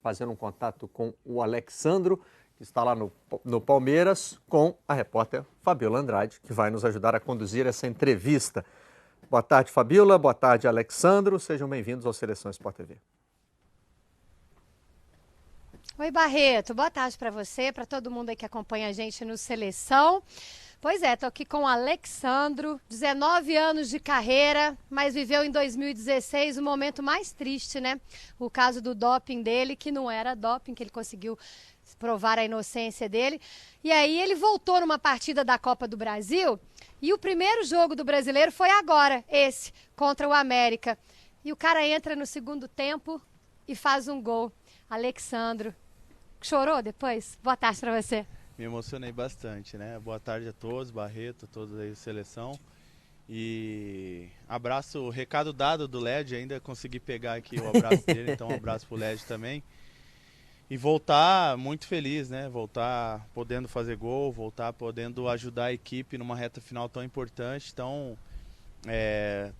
fazendo um contato com o Alexandro, que está lá no Palmeiras, com a repórter Fabiola Andrade, que vai nos ajudar a conduzir essa entrevista. Boa tarde, Fabiola. Boa tarde, Alexandro. Sejam bem-vindos ao Seleção Sport TV. Oi, Barreto. Boa tarde para você, para todo mundo aí que acompanha a gente no Seleção. Pois é, tô aqui com o Alexandro, 19 anos de carreira, mas viveu em 2016 o momento mais triste, né? O caso do doping dele, que não era doping, que ele conseguiu provar a inocência dele. E aí ele voltou numa partida da Copa do Brasil e o primeiro jogo do brasileiro foi agora, esse, contra o América. E o cara entra no segundo tempo e faz um gol. Alexandro, chorou depois? Boa tarde para você. Me emocionei bastante, né? Boa tarde a todos, Barreto, todos aí da seleção. E abraço, recado dado do LED, ainda consegui pegar aqui o abraço dele, então um abraço pro LED também. E voltar muito feliz, né? Voltar podendo fazer gol, voltar podendo ajudar a equipe numa reta final tão importante. Então,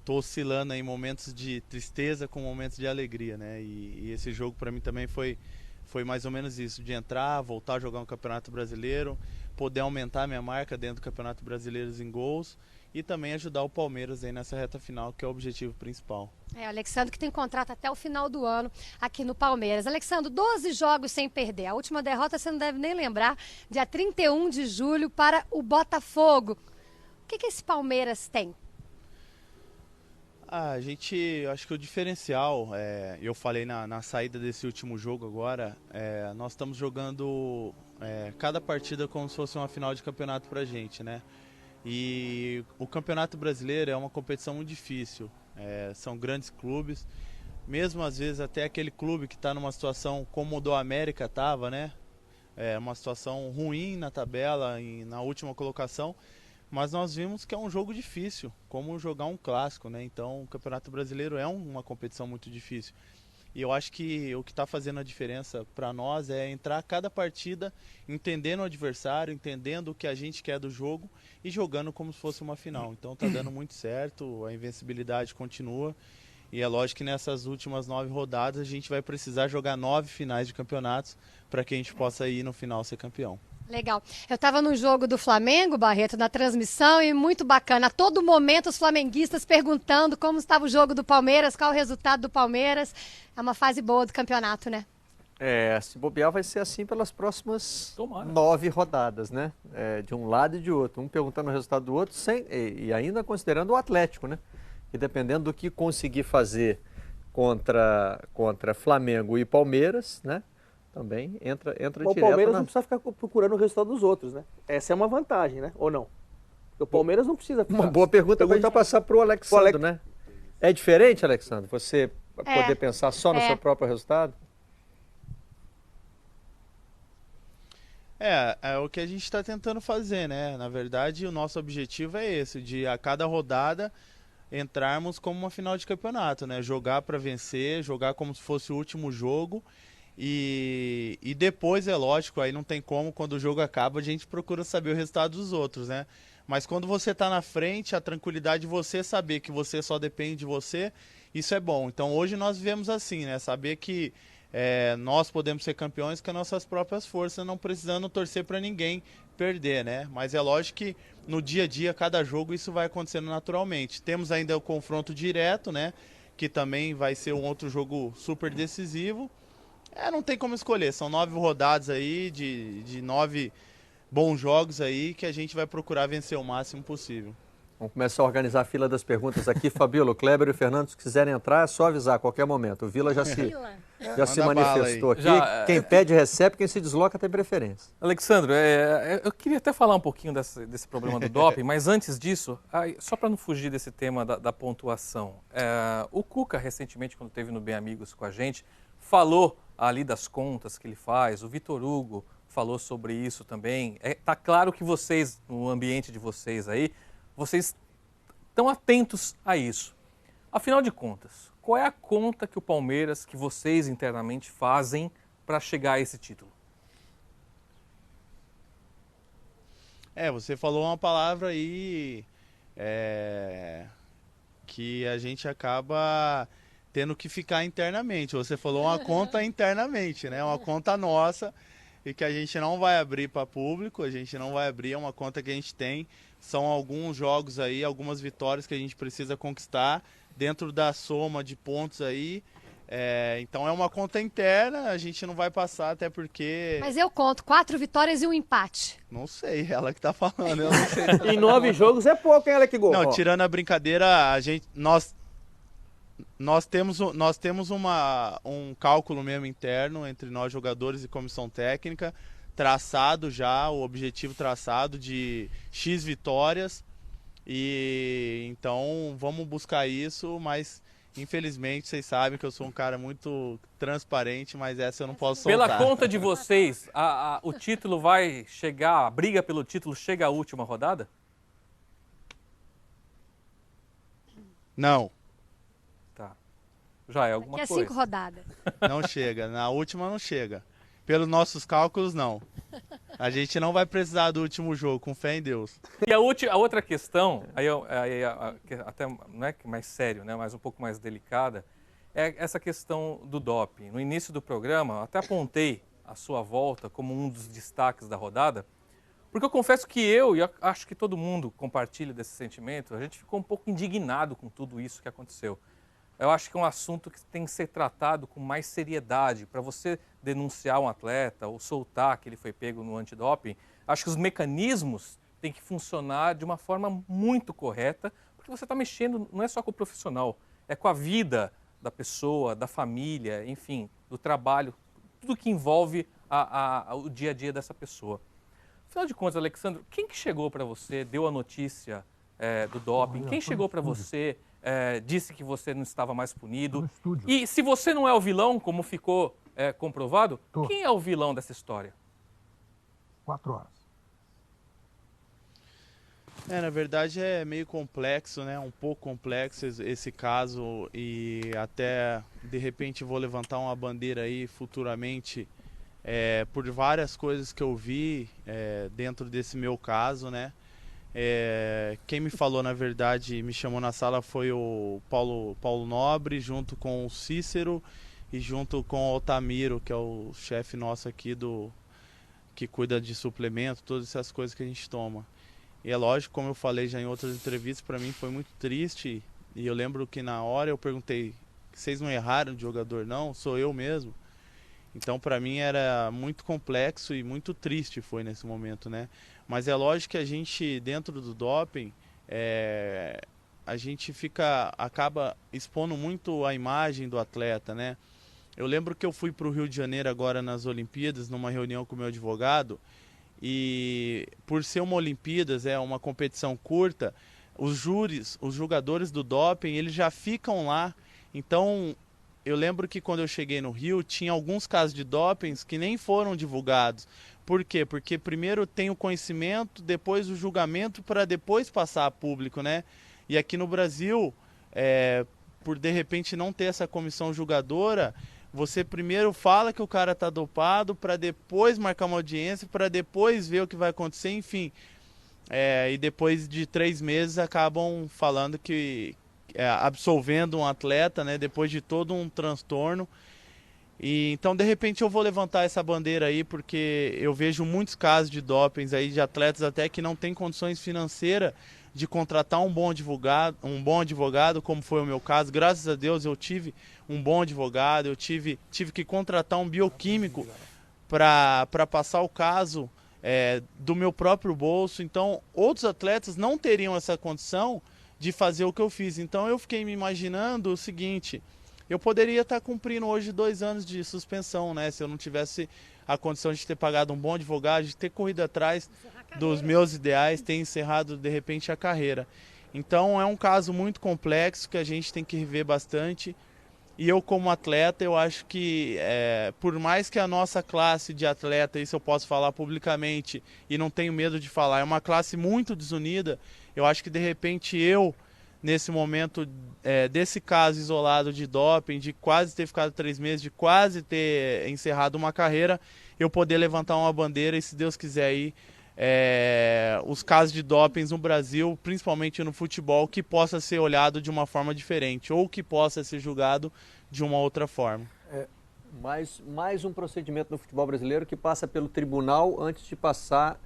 tô oscilando em momentos de tristeza com momentos de alegria, né? E esse jogo para mim também foi mais ou menos isso, de entrar, voltar a jogar um Campeonato Brasileiro, poder aumentar minha marca dentro do Campeonato Brasileiro em gols e também ajudar o Palmeiras aí nessa reta final, que é o objetivo principal. O Alexandro que tem contrato até o final do ano aqui no Palmeiras. Alexandro, 12 jogos sem perder. A última derrota você não deve nem lembrar, dia 31 de julho para o Botafogo. O que esse Palmeiras tem? Acho que o diferencial, eu falei na saída desse último jogo agora, nós estamos jogando cada partida como se fosse uma final de campeonato pra gente, né? E o Campeonato Brasileiro é uma competição muito difícil, são grandes clubes, mesmo às vezes até aquele clube que está numa situação como o do América estava, né? Uma situação ruim na tabela, na última colocação, mas nós vimos que é um jogo difícil, como jogar um clássico, né? Então o Campeonato Brasileiro é uma competição muito difícil. E eu acho que o que está fazendo a diferença para nós é entrar cada partida entendendo o adversário, entendendo o que a gente quer do jogo e jogando como se fosse uma final. Então está dando muito certo, a invencibilidade continua. E é lógico que nessas últimas 9 rodadas a gente vai precisar jogar 9 finais de campeonatos para que a gente possa ir no final ser campeão. Legal. Eu estava no jogo do Flamengo, Barreto, na transmissão, e muito bacana. A todo momento os flamenguistas perguntando como estava o jogo do Palmeiras, qual o resultado do Palmeiras. É uma fase boa do campeonato, né? Se bobear vai ser assim pelas próximas 9 rodadas, né? De um lado e de outro. Um perguntando o resultado do outro, e ainda considerando o Atlético, né? E dependendo do que conseguir fazer contra Flamengo e Palmeiras, né? Também entra direto. O Palmeiras não precisa ficar procurando o resultado dos outros, né? Essa é uma vantagem, né? Ou não? O Palmeiras não precisa ficar. Uma boa pergunta para a gente passar para o Alexandro, né? É diferente, Alexandro, você poder pensar só no seu próprio resultado? É o que a gente está tentando fazer, né? Na verdade, o nosso objetivo é esse, de a cada rodada entrarmos como uma final de campeonato, né? Jogar para vencer, jogar como se fosse o último jogo. E depois, é lógico, aí não tem como, quando o jogo acaba, a gente procura saber o resultado dos outros, né? Mas quando você tá na frente, a tranquilidade de você saber que você só depende de você, isso é bom. Então hoje nós vivemos assim, né? Saber que nós podemos ser campeões com as nossas próprias forças, não precisando torcer para ninguém perder, né? Mas é lógico que no dia a dia, cada jogo, isso vai acontecendo naturalmente. Temos ainda o confronto direto, né? Que também vai ser um outro jogo super decisivo. Não tem como escolher, são 9 rodadas aí, de 9 bons jogos aí, que a gente vai procurar vencer o máximo possível. Vamos começar a organizar a fila das perguntas aqui. Fabíola, Kleber e o Fernando, se quiserem entrar, é só avisar a qualquer momento. O Vila já se manifestou aqui. Quem pede recebe, quem se desloca tem preferência. Alexandro, eu queria até falar um pouquinho desse problema do doping, mas antes disso, só para não fugir desse tema da pontuação, o Cuca, recentemente, quando esteve no Bem Amigos com a gente, falou ali das contas que ele faz, o Vitor Hugo falou sobre isso também. Tá claro que vocês, no ambiente de vocês aí, vocês estão atentos a isso. Afinal de contas, qual é a conta que o Palmeiras, que vocês internamente fazem para chegar a esse título? Você falou uma palavra aí que a gente acaba tendo que ficar internamente. Você falou uma conta internamente, né? Uma conta nossa e que a gente não vai abrir para público, a gente não vai abrir, é uma conta que a gente tem. São alguns jogos aí, algumas vitórias que a gente precisa conquistar dentro da soma de pontos aí. Então é uma conta interna, a gente não vai passar até porque... Mas eu conto 4 vitórias e um empate. Não sei, ela que tá falando, eu não sei. Em 9 jogos é pouco, hein, Alec Gol? Não, tirando a brincadeira, nós temos um cálculo mesmo interno entre nós jogadores e comissão técnica, traçado já, o objetivo traçado de X vitórias, e então vamos buscar isso, mas infelizmente vocês sabem que eu sou um cara muito transparente, mas essa eu não posso soltar. Pela conta de vocês, o título vai chegar, a briga pelo título chega à última rodada? Não. Tá. Já é alguma Daqui a coisa. 5 rodadas. Não chega, na última não chega. Pelos nossos cálculos, não. A gente não vai precisar do último jogo, com fé em Deus. E a outra questão, até não é mais sério, né, mas um pouco mais delicada, é essa questão do doping. No início do programa, eu até apontei a sua volta como um dos destaques da rodada, porque eu confesso que eu acho que todo mundo compartilha desse sentimento, a gente ficou um pouco indignado com tudo isso que aconteceu. Eu acho que é um assunto que tem que ser tratado com mais seriedade. Para você denunciar um atleta ou soltar que ele foi pego no antidoping, acho que os mecanismos têm que funcionar de uma forma muito correta, porque você está mexendo não é só com o profissional, é com a vida da pessoa, da família, enfim, do trabalho, tudo que envolve o dia a dia dessa pessoa. Afinal de contas, Alexandre, quem que chegou para você, deu a notícia do doping? Quem chegou para você... disse que você não estava mais punido. E se você não é o vilão, como ficou comprovado, quem é o vilão dessa história? 4 horas. Na verdade é meio complexo, né? Um pouco complexo esse caso e até de repente vou levantar uma bandeira aí futuramente por várias coisas que eu vi dentro desse meu caso, né? Quem me falou, na verdade, me chamou na sala foi o Paulo Nobre, junto com o Cícero e junto com o Altamiro, que é o chefe nosso aqui que cuida de suplemento, todas essas coisas que a gente toma. E é lógico, como eu falei já em outras entrevistas, para mim foi muito triste. E eu lembro que na hora eu perguntei, vocês não erraram de jogador não? Sou eu mesmo. Então para mim era muito complexo e muito triste foi nesse momento, né? Mas é lógico que a gente, dentro do doping, a gente acaba expondo muito a imagem do atleta, né? Eu lembro que eu fui para o Rio de Janeiro agora nas Olimpíadas, numa reunião com o meu advogado, e por ser uma Olimpíadas, uma competição curta, os jogadores do doping, eles já ficam lá. Então, eu lembro que quando eu cheguei no Rio, tinha alguns casos de dopings que nem foram divulgados. Por quê? Porque primeiro tem o conhecimento, depois o julgamento, para depois passar a público, né? E aqui no Brasil, por de repente não ter essa comissão julgadora, você primeiro fala que o cara está dopado, para depois marcar uma audiência, para depois ver o que vai acontecer, enfim. E depois de 3 meses acabam falando que absolvendo um atleta, né? Depois de todo um transtorno. E então de repente eu vou levantar essa bandeira aí porque eu vejo muitos casos de dopings aí de atletas até que não têm condições financeiras de contratar um bom advogado, como foi o meu caso. Graças a Deus eu tive um bom advogado, eu tive que contratar um bioquímico para passar o caso do meu próprio bolso. Então outros atletas não teriam essa condição de fazer o que eu fiz. Então eu fiquei me imaginando o seguinte: eu poderia estar cumprindo hoje 2 anos de suspensão, né? Se eu não tivesse a condição de ter pagado um bom advogado, de ter corrido atrás dos meus ideais, ter encerrado de repente a carreira. Então é um caso muito complexo que a gente tem que rever bastante. E eu como atleta, eu acho que por mais que a nossa classe de atleta, isso eu posso falar publicamente e não tenho medo de falar, é uma classe muito desunida, eu acho que de repente nesse momento desse caso isolado de doping, de quase ter ficado 3 meses, de quase ter encerrado uma carreira, eu poder levantar uma bandeira e, se Deus quiser, aí os casos de dopings no Brasil, principalmente no futebol, que possa ser olhado de uma forma diferente ou que possa ser julgado de uma outra forma. Mais um procedimento no futebol brasileiro que passa pelo tribunal antes de passar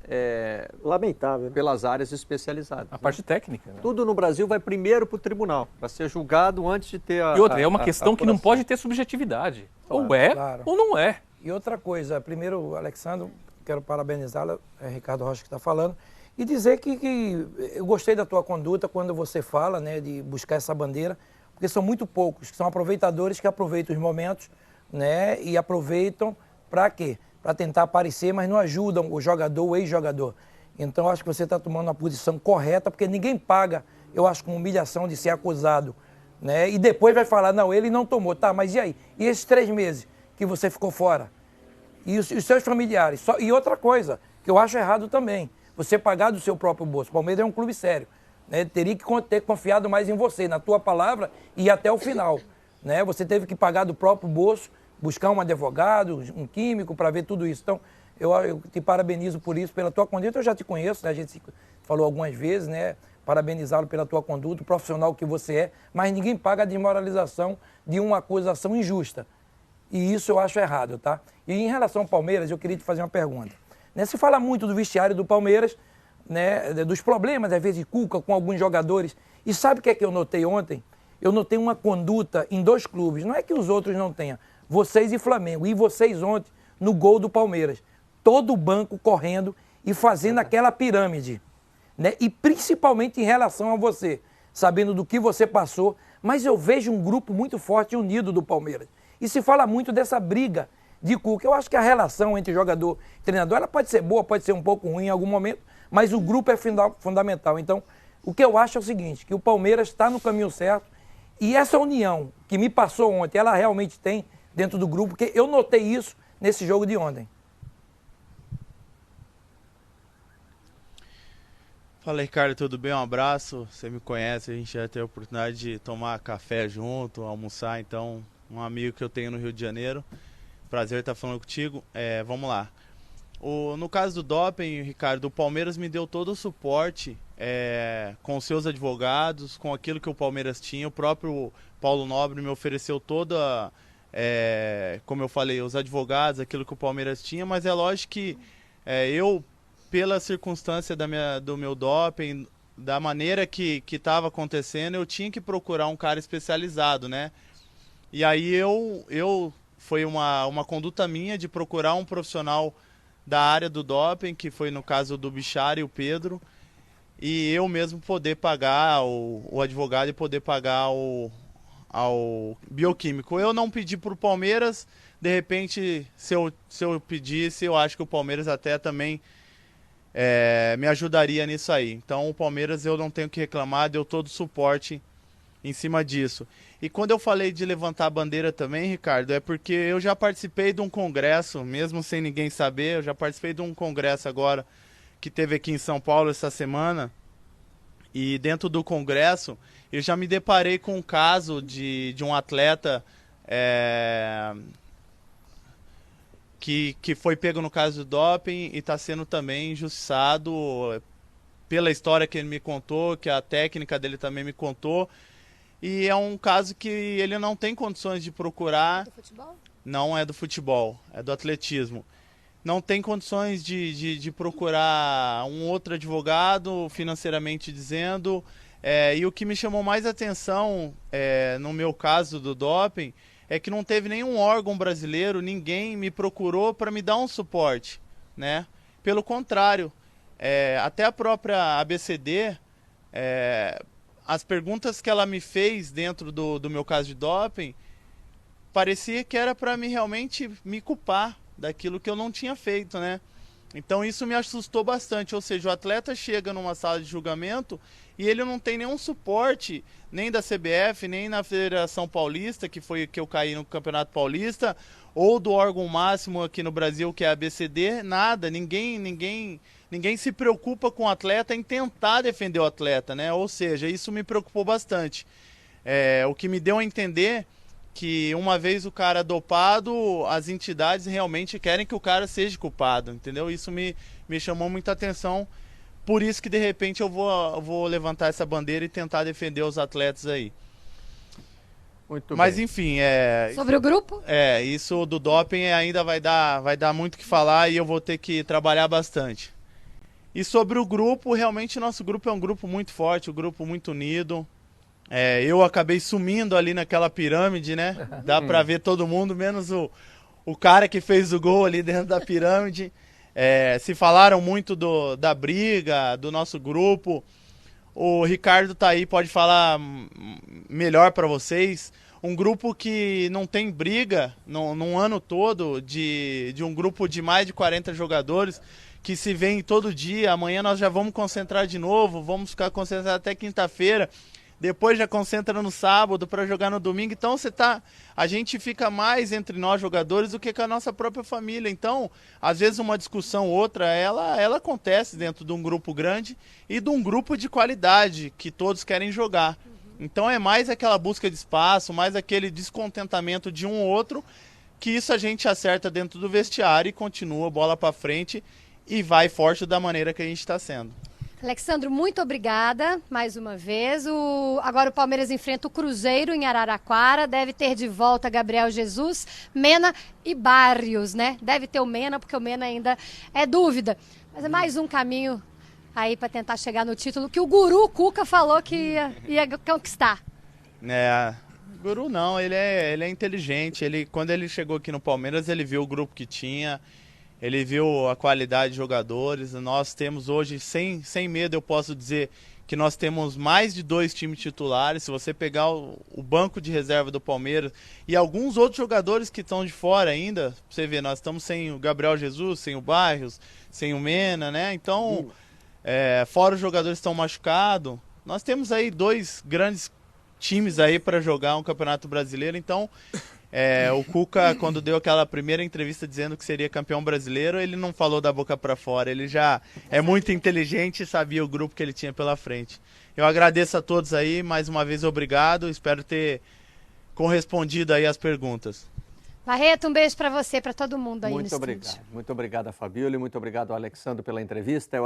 lamentável, né? Pelas áreas especializadas. A parte técnica. Né? Tudo no Brasil vai primeiro para o tribunal, para ser julgado antes de ter a... E outra, é uma questão que não pode ter subjetividade. Claro, ou é claro. ou não é. E outra coisa, primeiro, Alexandre, quero parabenizá-la, é Ricardo Rocha que está falando, e dizer que eu gostei da tua conduta quando você fala, né, de buscar essa bandeira, porque são muito poucos, que são aproveitadores que aproveitam os momentos, né, e aproveitam para quê? Para tentar aparecer, mas não ajudam o jogador, o ex-jogador. Então, eu acho que você está tomando uma posição correta, porque ninguém paga, eu acho, com humilhação de ser acusado, né, e depois vai falar, não, ele não tomou, tá, mas e aí? E esses 3 meses que você ficou fora? E os seus familiares? E outra coisa, que eu acho errado também, você pagar do seu próprio bolso. O Palmeiras é um clube sério, né, teria que ter confiado mais em você, na tua palavra e ir até o final, né, você teve que pagar do próprio bolso, buscar um advogado, um químico para ver tudo isso. Então, eu te parabenizo por isso, pela tua conduta. Eu já te conheço, né? A gente falou algumas vezes, né? Parabenizá-lo pela tua conduta, o profissional que você é, mas ninguém paga a desmoralização de uma acusação injusta. E isso eu acho errado, tá? E em relação ao Palmeiras, eu queria te fazer uma pergunta. Né? Se fala muito do vestiário do Palmeiras, né? Dos problemas, às vezes, de Cuca com alguns jogadores. E sabe o que é que eu notei ontem? Eu notei uma conduta em 2 clubes. Não é que os outros não tenham. Vocês e Flamengo. E vocês ontem, no gol do Palmeiras. Todo o banco correndo e fazendo aquela pirâmide. Né? E principalmente em relação a você, sabendo do que você passou. Mas eu vejo um grupo muito forte e unido do Palmeiras. E se fala muito dessa briga de Cuca. Eu acho que a relação entre jogador e treinador, ela pode ser boa, pode ser um pouco ruim em algum momento, mas o grupo é fundamental. Então, o que eu acho é o seguinte, que o Palmeiras está no caminho certo e essa união que me passou ontem, ela realmente tem dentro do grupo, porque eu notei isso nesse jogo de ontem. Fala, Ricardo, tudo bem? Um abraço. Você me conhece, a gente já teve a oportunidade de tomar café junto, almoçar, então, um amigo que eu tenho no Rio de Janeiro. Prazer estar falando contigo. Vamos lá. No caso do doping, Ricardo, o Palmeiras me deu todo o suporte com os seus advogados, com aquilo que o Palmeiras tinha. O próprio Paulo Nobre me ofereceu toda, como eu falei, os advogados, aquilo que o Palmeiras tinha, mas é lógico que eu, pela circunstância do meu doping, da maneira que estava acontecendo, eu tinha que procurar um cara especializado, né? E aí foi uma conduta minha de procurar um profissional da área do doping, que foi no caso do Bichara e o Pedro, e eu mesmo poder pagar o advogado e poder pagar ao bioquímico. Eu não pedi para o Palmeiras, de repente, se eu pedisse, eu acho que o Palmeiras até também me ajudaria nisso aí. Então o Palmeiras eu não tenho que reclamar, deu todo o suporte em cima disso. E quando eu falei de levantar a bandeira também, Ricardo, é porque eu já participei de um congresso, mesmo sem ninguém saber, eu já participei de um congresso agora que teve aqui em São Paulo essa semana, e dentro do congresso eu já me deparei com um caso de um atleta que foi pego no caso do doping e está sendo também injustiçado pela história que ele me contou, que a técnica dele também me contou. E é um caso que ele não tem condições de procurar. É do futebol? Não é do futebol, é do atletismo. Não tem condições de procurar um outro advogado, financeiramente dizendo. E o que me chamou mais atenção, no meu caso do doping, é que não teve nenhum órgão brasileiro, ninguém me procurou para me dar um suporte, né? Pelo contrário, até a própria ABCD, as perguntas que ela me fez dentro do meu caso de doping, parecia que era para realmente me culpar daquilo que eu não tinha feito, né? Então isso me assustou bastante, ou seja, o atleta chega numa sala de julgamento e ele não tem nenhum suporte, nem da CBF, nem na Federação Paulista, que foi que eu caí no Campeonato Paulista, ou do órgão máximo aqui no Brasil, que é a ABCD, nada, ninguém se preocupa com o atleta em tentar defender o atleta, né? Ou seja, isso me preocupou bastante. O que me deu a entender que uma vez o cara dopado, as entidades realmente querem que o cara seja culpado, entendeu? Isso me chamou muita atenção, por isso que de repente eu vou levantar essa bandeira e tentar defender os atletas aí. Muito Mas bem. enfim, Sobre o grupo? isso do doping ainda vai dar muito o que falar e eu vou ter que trabalhar bastante. E sobre o grupo, realmente nosso grupo é um grupo muito forte, um grupo muito unido. Eu acabei sumindo ali naquela pirâmide, né? Dá pra ver todo mundo, menos o cara que fez o gol ali dentro da pirâmide. Se falaram muito da briga, do nosso grupo. O Ricardo tá aí, pode falar melhor para vocês. Um grupo que não tem briga num ano todo, de um grupo de mais de 40 jogadores, que se vêem todo dia. Amanhã nós já vamos concentrar de novo, vamos ficar concentrados até quinta-feira. Depois já concentra no sábado para jogar no domingo. Então a gente fica mais entre nós jogadores do que com a nossa própria família. Então, às vezes uma discussão ou outra, ela acontece dentro de um grupo grande e de um grupo de qualidade que todos querem jogar. Então é mais aquela busca de espaço, mais aquele descontentamento de um ou outro, que isso a gente acerta dentro do vestiário e continua bola para frente e vai forte da maneira que a gente está sendo. Alexandro, muito obrigada mais uma vez. Agora o Palmeiras enfrenta o Cruzeiro em Araraquara. Deve ter de volta Gabriel Jesus, Mena e Barrios, né? Deve ter o Mena, porque o Mena ainda é dúvida. Mas é mais um caminho aí para tentar chegar no título que o guru Cuca falou que ia conquistar. Guru não, ele é inteligente. Quando ele chegou aqui no Palmeiras, ele viu o grupo que tinha. Ele viu a qualidade de jogadores. Nós temos hoje, sem medo, eu posso dizer que nós temos mais de 2 times titulares. Se você pegar o banco de reserva do Palmeiras e alguns outros jogadores que estão de fora ainda, você vê, nós estamos sem o Gabriel Jesus, sem o Barrios, sem o Mena, né? Então, fora os jogadores que estão machucados, nós temos aí 2 grandes times aí para jogar um Campeonato Brasileiro. Então, o Cuca, quando deu aquela primeira entrevista dizendo que seria campeão brasileiro, ele não falou da boca para fora, ele já é muito inteligente e sabia o grupo que ele tinha pela frente. Eu agradeço a todos aí, mais uma vez obrigado, espero ter correspondido aí as perguntas. Barreto, um beijo para você, para todo mundo aí Muito no obrigado. estúdio. Muito obrigado a Fabíola e muito obrigado ao Alexandre pela entrevista.